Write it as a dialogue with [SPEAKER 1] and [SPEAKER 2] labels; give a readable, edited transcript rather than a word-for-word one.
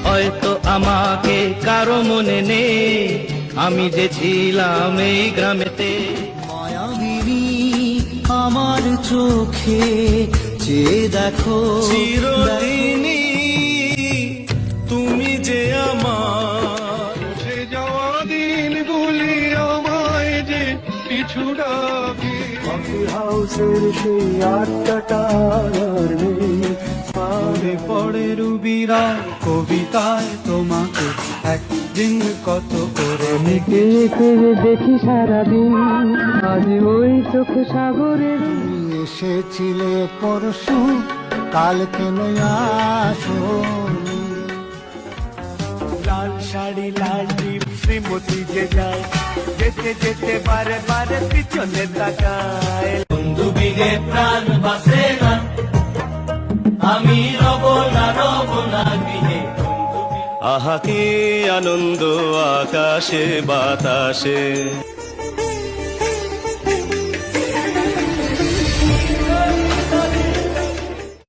[SPEAKER 1] হয়তো আমাকে কারো মনে নেই, আমি যে ছিলাম এই গ্রামেতে।
[SPEAKER 2] মায়াবিনী আমার চোখে যে দেখো
[SPEAKER 3] চিরদিনই তুমি যে আমার,
[SPEAKER 4] সে যাওয়া দিনগুলি আমায় যে কিছু ডাকে।
[SPEAKER 5] কফি হাউসের সেই আড্ডাটা আর নেই, মনে পড়ে রুবিরা কবিতায় তোমাকে একদিন কত করে
[SPEAKER 6] লিখে লিখে দেখি সারাদিন, আজ ওই চোখ সাগরের।
[SPEAKER 2] এসেছিলে পরশু, কাল কেন আসোনি?
[SPEAKER 5] লাল শাড়ি লাল টিপ শ্রীমতী যে যায়, যেতে যেতে বারে বারে পিছনে তাকায়।
[SPEAKER 1] বন্ধু বিনে প্রাণ বাসে না, আমি রব না গৃহে।
[SPEAKER 3] আহা কি আনন্দ আকাশে বাতাসে।